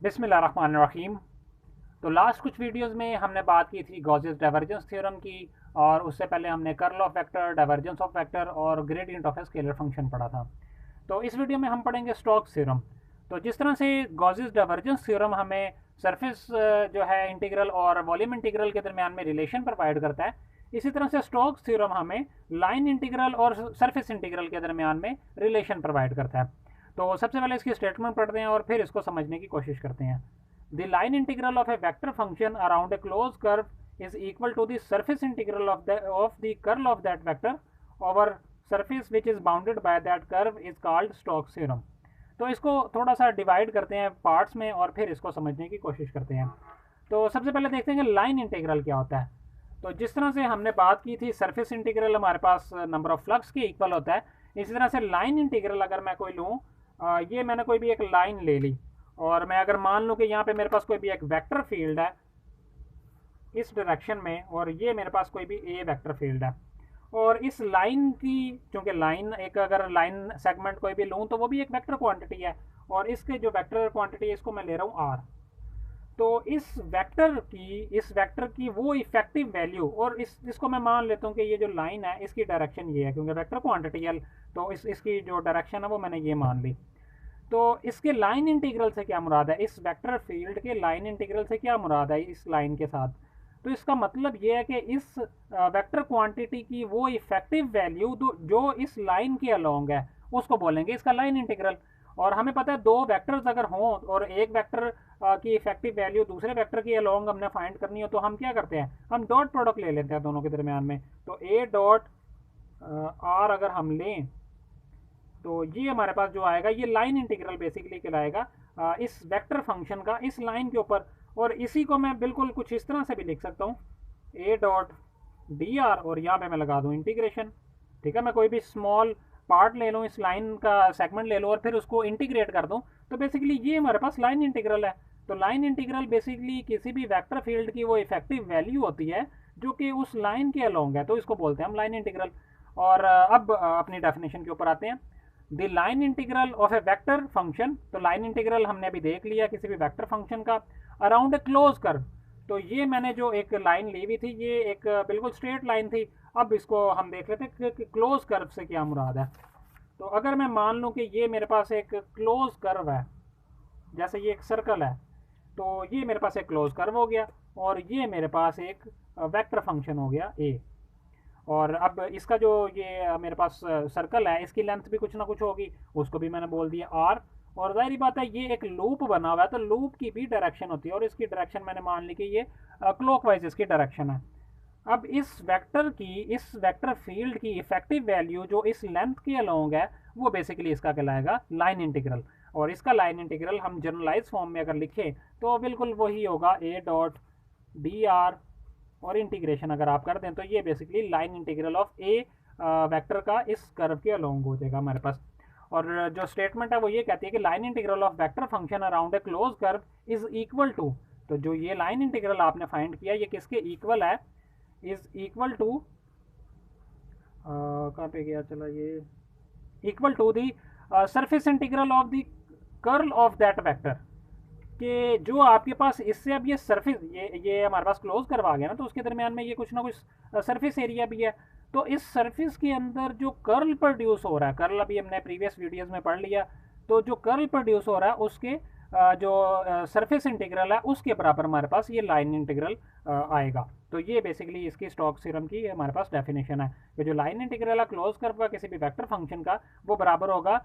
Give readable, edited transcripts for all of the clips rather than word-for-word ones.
बिस्मिल्लाहिर्रहमानिर्रहीम। तो लास्ट कुछ वीडियोस में हमने बात की थी गॉसेस डाइवर्जेंस थ्योरम की, और उससे पहले हमने curl of vector, divergence of vector और gradient of a scalar function पढ़ा था। तो इस वीडियो में हम पढ़ेंगे स्टोक्स थ्योरम। तो जिस तरह से गॉसेस डाइवर्जेंस थ्योरम हमें सरफेस जो है इंटीग्रल और वॉल्यूम इंटीग्रल के दरमियान में रिलेशन प्रोवाइड करता है, इसी तरह से स्टोक्स थ्योरम हमें लाइन इंटीग्रल और सरफेस इंटीग्रल के दरमियान में रिलेशन प्रोवाइड करता है। तो सबसे पहले इसकी स्टेटमेंट पढ़ते हैं और फिर इसको समझने की कोशिश करते हैं। The line integral of a vector function around a closed curve is equal to the surface integral of the curl of that vector over surface which is bounded by that curve is called Stokes theorem। तो इसको थोड़ा सा divide करते हैं parts में और फिर इसको समझने की कोशिश करते हैं। तो सबसे पहले देखते हैं कि लाइन इंटीग्रल क्या होता है। तो जिस तरह से हमने बात की थी सरफेस इंटीग्रल हमारे पास नंबर ऑफ फ्लक्स के इक्वल होता है, इसी तरह से लाइन इंटीग्रल अगर मैं कोई लूँ, ये मैंने कोई भी एक लाइन ले ली और मैं अगर मान लूँ कि यहाँ पे मेरे पास कोई भी एक वेक्टर फील्ड है इस डायरेक्शन में, और ये मेरे पास कोई भी ए वेक्टर फील्ड है, और इस लाइन की, चूंकि लाइन एक अगर लाइन सेगमेंट कोई भी लूँ तो वो भी एक वेक्टर क्वांटिटी है, और इसके जो वेक्टर क्वांटिटी है इसको मैं ले रहा हूँ आर। तो इस वेक्टर की वो इफेक्टिव वैल्यू, और इसको मैं मान लेता हूँ कि ये जो लाइन है इसकी डायरेक्शन ये है, क्योंकि वेक्टर क्वांटिटी है तो इसकी जो डायरेक्शन है वो मैंने ये मान ली। तो इसके लाइन इंटीग्रल से क्या मुराद है, इस वेक्टर फील्ड के लाइन इंटीग्रल से क्या मुराद है इस लाइन के साथ। तो इसका मतलब ये है कि इस वेक्टर क्वांटिटी की वो इफेक्टिव वैल्यू जो इस लाइन के अलोंग है उसको बोलेंगे इसका लाइन इंटीग्रल। और हमें पता है दो वेक्टर्स अगर हों और एक वेक्टर की इफेक्टिव वैल्यू दूसरे वेक्टर के अलोंग हमने फाइंड करनी हो तो हम क्या करते हैं, हम डॉट प्रोडक्ट ले लेते हैं दोनों के दरमियान में। तो ए डॉट आर अगर हम लें तो ये हमारे पास जो आएगा ये लाइन इंटीग्रल बेसिकली कहलाएगा इस वेक्टर फंक्शन का इस लाइन के ऊपर। और इसी को मैं बिल्कुल कुछ इस तरह से भी लिख सकता हूँ, ए डॉट डी आर, और यहाँ पे मैं लगा दूँ इंटीग्रेशन। ठीक है, मैं कोई भी स्मॉल पार्ट ले लूँ, इस लाइन का सेगमेंट ले लूँ और फिर उसको इंटीग्रेट कर दूँ, तो बेसिकली ये हमारे पास लाइन इंटीग्रल है। तो लाइन इंटीग्रल बेसिकली किसी भी वेक्टर फील्ड की वो इफेक्टिव वैल्यू होती है जो कि उस लाइन के अलोंग है, तो इसको बोलते हैं हम लाइन इंटीग्रल। और अब अपनी डेफिनेशन के ऊपर आते हैं। The line integral of A vector function, तो लाइन इंटीग्रल हमने अभी देख लिया किसी भी वेक्टर फंक्शन का अराउंड ए क्लोज कर्व। तो ये मैंने जो एक लाइन ली हुई थी ये एक बिल्कुल स्ट्रेट लाइन थी। अब इसको हम देख लेते हैं कि क्लोज कर्व से क्या मुराद है। तो अगर मैं मान लूँ कि ये मेरे पास एक क्लोज कर्व है, जैसे ये एक सर्कल है, तो ये मेरे पास एक क्लोज कर्व हो गया और ये मेरे पास एक वेक्टर फंक्शन हो गया ए। और अब इसका जो ये मेरे पास सर्कल है इसकी लेंथ भी कुछ ना कुछ होगी, उसको भी मैंने बोल दिया आर। और जाहिर बात है ये एक लूप बना हुआ है तो लूप की भी डायरेक्शन होती है, और इसकी डायरेक्शन मैंने मान ली कि ये क्लॉकवाइज इसकी डायरेक्शन है। अब इस वेक्टर फील्ड की इफेक्टिव वैल्यू जो इस लेंथ के अलोंग है वो बेसिकली इसका कहलाएगा लाइन इंटीग्रल। और इसका लाइन इंटीग्रल हम जनरलाइज फॉर्म में अगर लिखें तो बिल्कुल वही होगा ए डॉट डी आर, और इंटीग्रेशन अगर आप कर दें तो ये basically line integral of A vector का इस कर्व के अलोंग हो जाएगा हमारे पास। और जो स्टेटमेंट है वो ये कहती है कि line integral of vector function around a close curve is equal to, तो जो ये लाइन इंटीग्रल आपने फाइंड किया ये किसके इक्वल है, इज इक्वल टू, कहाँ पे गया चला ये, equal to the surface integral of the curl of that vector. कि जो आपके पास इससे अब ये सरफेस ये हमारे पास क्लोज करवा गया ना, तो उसके दरमियान में ये कुछ ना कुछ सरफेस एरिया भी है। तो इस सरफेस के अंदर जो कर्ल प्रोड्यूस हो रहा है, कर्ल अभी हमने प्रीवियस वीडियोस में पढ़ लिया, तो जो कर्ल प्रोड्यूस हो रहा है उसके जो सरफेस इंटीग्रल है उसके बराबर हमारे पास ये लाइन इंटीग्रल आएगा। तो ये बेसिकली इसकी स्टोक्स थ्योरम की हमारे पास डेफिनेशन है कि जो लाइन इंटीग्रल है क्लोज कर्व का किसी भी वेक्टर फंक्शन का वो बराबर होगा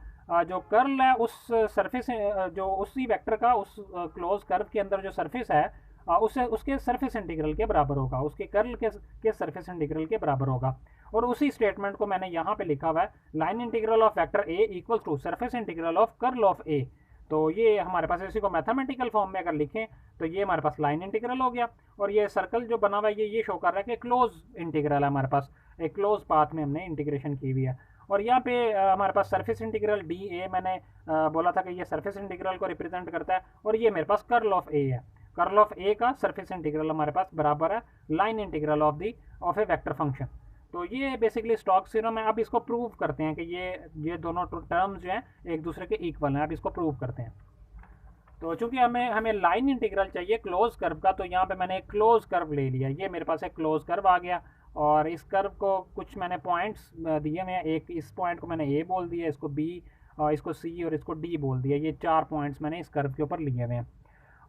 जो कर्ल है उस सरफेस, जो उसी वेक्टर का उस क्लोज कर्व के अंदर जो सरफेस है उससे उसके सरफेस इंटीग्रल के बराबर होगा, उसके कर्ल के सरफेस इंटीग्रल के बराबर होगा। और उसी स्टेटमेंट को मैंने यहाँ पे लिखा हुआ है, line integral of vector A equal to surface integral of curl of A. तो ये हमारे पास इसी को मैथमेटिकल फॉर्म में अगर लिखें तो ये हमारे पास लाइन इंटीग्रल हो गया। और ये सर्कल जो बना हुआ है ये शो कर रहा है कि क्लोज इंटीग्रल है, हमारे पास एक क्लोज पाथ में हमने इंटीग्रेशन की हुई है। और यहाँ पे हमारे पास सरफेस इंटीग्रल डी ए, मैंने बोला था कि ये सरफेस इंटीग्रल को रिप्रेजेंट करता है, और ये मेरे पास कर्ल ऑफ ए है। कर्ल ऑफ ए का सरफेस इंटीग्रल हमारे पास बराबर है line integral of A vector function. तो ये बेसिकली स्टोक्स थ्योरम है। अब इसको प्रूव करते हैं कि ये दोनों टर्म्स जो हैं एक दूसरे के इक्वल हैं। अब इसको प्रूव करते हैं। तो चूंकि हमें हमें लाइन इंटीग्रल चाहिए क्लोज कर्व का, तो यहाँ पे मैंने एक क्लोज कर्व ले लिया। ये मेरे पास एक क्लोज कर्व आ गया, और इस कर्व को कुछ मैंने पॉइंट्स दिए हुए हैं। एक इस पॉइंट को मैंने ए बोल दिया, इसको बी, इसको सी और इसको डी बोल दिया। ये 4 पॉइंट्स मैंने इस कर्व के ऊपर लिए हुए हैं।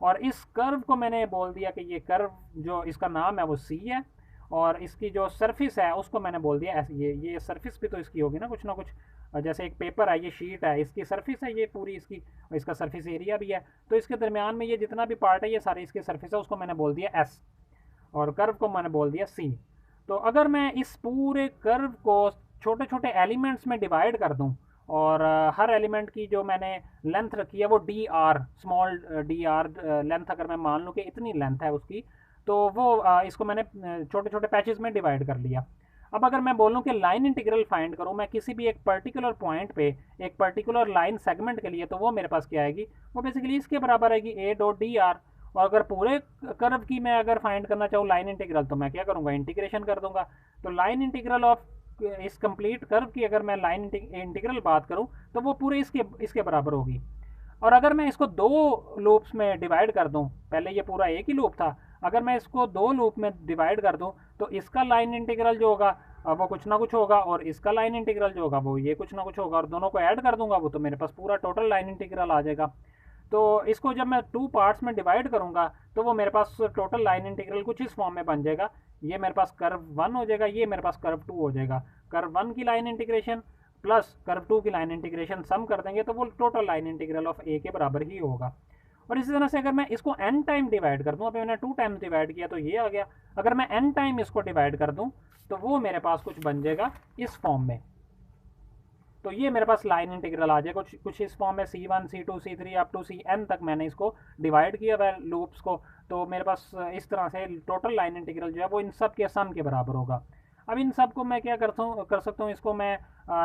और इस कर्व को मैंने बोल दिया कि ये कर्व जो इसका नाम है वो सी है, और इसकी जो सरफेस है उसको मैंने बोल दिया ऐसे। ये सरफेस भी तो इसकी होगी ना कुछ, जैसे एक पेपर है, ये शीट है, इसकी सरफेस है ये पूरी इसकी, और इसका सरफेस एरिया भी है। तो इसके दरमियान में ये जितना भी पार्ट है ये सारे इसके सरफेस है, उसको मैंने बोल दिया एस, और कर्व को मैंने बोल दिया सी। तो अगर मैं इस पूरे कर्व को छोटे छोटे एलिमेंट्स में डिवाइड कर दूं, और हर एलिमेंट की जो मैंने लेंथ रखी है वो D R, small D R length अगर मैं मान लूँ कि इतनी लेंथ है उसकी, तो वो इसको मैंने छोटे छोटे पैचेस में डिवाइड कर लिया। अब अगर मैं बोलूँ कि लाइन इंटीग्रल फाइंड करूँ मैं किसी भी एक पर्टिकुलर पॉइंट पे एक पर्टिकुलर लाइन सेगमेंट के लिए, तो वो मेरे पास क्या आएगी, वो बेसिकली इसके बराबर आएगी ए डॉट डी आर। और अगर पूरे कर्व की मैं अगर फाइंड करना चाहूँ लाइन इंटीग्रल, तो मैं क्या करूँगा, इंटीग्रेशन कर दूंगा। तो लाइन इंटीग्रल ऑफ इस कंप्लीट कर्व की अगर मैं लाइन इंटीग्रल बात करूँ, तो वो पूरे इसके बराबर होगी। और अगर मैं इसको 2 लूप्स में डिवाइड कर दूं, पहले ये पूरा एक ही लूप था, अगर मैं इसको 2 लूप में डिवाइड कर दूं, तो इसका लाइन इंटीग्रल जो होगा वो कुछ ना कुछ होगा, और इसका लाइन इंटीग्रल जो होगा वो ये कुछ ना कुछ होगा, और दोनों को ऐड कर दूंगा वो तो मेरे पास पूरा टोटल लाइन इंटीग्रल आ जाएगा। तो इसको जब मैं 2 पार्ट्स में डिवाइड करूंगा, तो वो मेरे पास टोटल लाइन इंटीग्रल कुछ इस फॉर्म में बन जाएगा। ये मेरे पास कर्व 1 हो जाएगा, ये मेरे पास कर्व 2 हो जाएगा। कर्व 1 की लाइन इंटीग्रेशन प्लस कर्व 2 की लाइन इंटीग्रेशन सम कर देंगे, तो वो टोटल लाइन इंटीग्रल ऑफ ए के बराबर ही होगा। और इसी तरह से अगर मैं इसको n टाइम डिवाइड कर दूं, अभी मैंने 2 टाइम्स डिवाइड किया तो ये आ गया, अगर मैं n टाइम इसको डिवाइड कर दूं, तो वो मेरे पास कुछ बन जाएगा इस फॉर्म में। तो ये मेरे पास लाइन इंटीग्रल आ जाएगा कुछ इस फॉर्म में, C1 C2 C3 up to Cn तक मैंने इसको डिवाइड किया हुआ है लूप्स को। तो मेरे पास इस तरह से टोटल लाइन इंटीग्रल जो है वो इन सब के सम के बराबर होगा। अब इन सब को मैं क्या कर सकता हूँ, इसको मैं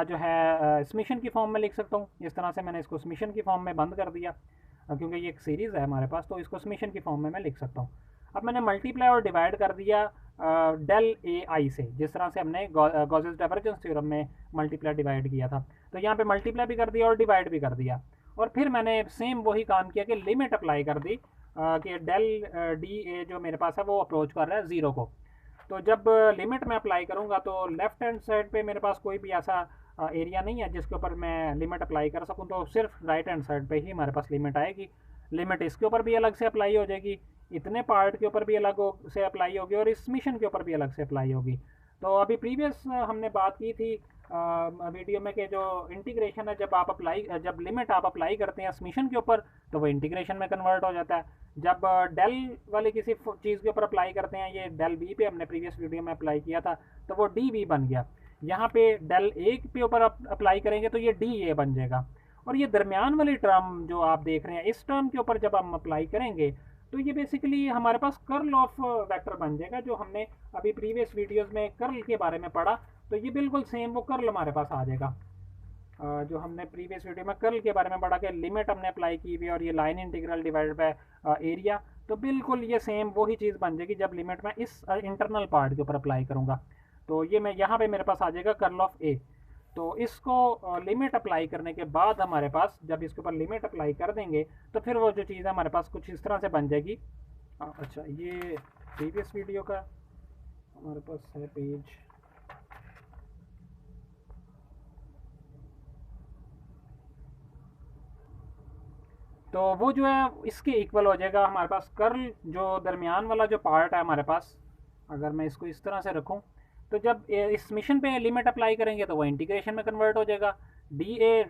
जो है समीशन की फॉर्म में लिख सकता हूँ। इस तरह से मैंने इसको समीशन की फॉर्म में बंद कर दिया, क्योंकि ये एक सीरीज़ है हमारे पास, तो इसको समीशन की फॉर्म में मैं लिख सकता हूँ। अब मैंने मल्टीप्लाई और डिवाइड कर दिया डेल ए आई से, जिस तरह से हमने गॉसेस डाइवर्जेंस थ्योरम में मल्टीप्लाई डिवाइड किया था। तो यहाँ पे मल्टीप्लाई भी कर दिया और डिवाइड भी कर दिया, और फिर मैंने सेम वही काम किया कि लिमिट अप्लाई कर दी कि डेल डी ए जो मेरे पास है वो अप्रोच कर रहा है 0 को। तो जब लिमिट में अप्लाई करूँगा, तो लेफ्ट हैंड साइड पे मेरे पास कोई भी ऐसा एरिया नहीं है जिसके ऊपर मैं लिमिट अप्लाई कर सकूँ, तो सिर्फ राइट हैंड साइड पे ही हमारे पास लिमिट आएगी। लिमिट इसके ऊपर भी अलग से अप्लाई हो जाएगी, इतने पार्ट के ऊपर भी अलग से अप्लाई होगी, और इस मिशन के ऊपर भी अलग से अप्लाई होगी। तो अभी प्रीवियस हमने बात की थी वीडियो में कि जो इंटीग्रेशन है, जब लिमिट आप अप्लाई करते हैं मिशन के ऊपर, तो वो इंटीग्रेशन में कन्वर्ट हो जाता है। जब डेल वाली किसी चीज़ के ऊपर अप्लाई करते हैं, ये डेल बी पे हमने प्रीवियस वीडियो में अप्लाई किया था, तो वो डी बी बन गया। यहाँ पे डेल ए पे ऊपर अप्लाई करेंगे तो ये डी ए बन जाएगा। और ये दरमियान वाली टर्म जो आप देख रहे हैं, इस टर्म के ऊपर जब हम अप्लाई करेंगे, तो ये बेसिकली हमारे पास कर्ल ऑफ वेक्टर बन जाएगा, जो हमने अभी प्रीवियस वीडियोस में कर्ल के बारे में पढ़ा। तो ये बिल्कुल सेम वो कर्ल हमारे पास आ जाएगा जो हमने प्रीवियस वीडियो में कर्ल के बारे में पढ़ा, कि लिमिट हमने अप्लाई की हुई और ये line integral divided by area. तो बिल्कुल ये सेम वही चीज़ बन जाएगी जब लिमिट मैं इस इंटरनल पार्ट के ऊपर अप्लाई करूँगा। तो ये मैं यहाँ पे मेरे पास आ जाएगा कर्ल ऑफ ए। तो इसको लिमिट अप्लाई करने के बाद हमारे पास, जब इसके ऊपर लिमिट अप्लाई कर देंगे, तो फिर वो जो चीज़ है हमारे पास कुछ इस तरह से बन जाएगी। अच्छा, ये प्रीवियस वीडियो का हमारे पास है पेज, तो वो जो है इसके इक्वल हो जाएगा हमारे पास कर्ल, जो दरमियान वाला जो पार्ट है हमारे पास। अगर मैं इसको इस तरह से रखूं, तो जब इस मिशन पे लिमिट अप्लाई करेंगे तो वो इंटीग्रेशन में कन्वर्ट हो जाएगा। डी ए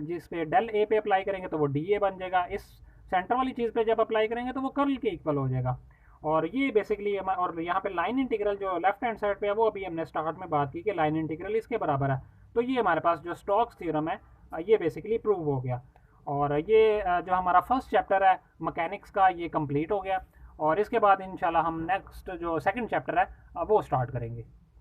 जिस पे डेल ए पे अप्लाई करेंगे तो वो डी ए बन जाएगा। इस सेंटर वाली चीज़ पे जब अप्लाई करेंगे तो वो कर्ल के इक्वल हो जाएगा। और ये बेसिकली, और यहाँ पे लाइन इंटीग्रल जो लेफ्ट हैंड साइड पे है, वो अभी हमने स्टार्ट में बात की कि लाइन इंटीग्रल इसके बराबर है। तो ये हमारे पास जो स्टोक्स थ्योरम है ये बेसिकली प्रूव हो गया। और ये जो हमारा फर्स्ट चैप्टर है मैकेनिक्स का, ये कंप्लीट हो गया। और इसके बाद इंशाल्लाह हम नेक्स्ट जो सेकंड चैप्टर है वो स्टार्ट करेंगे।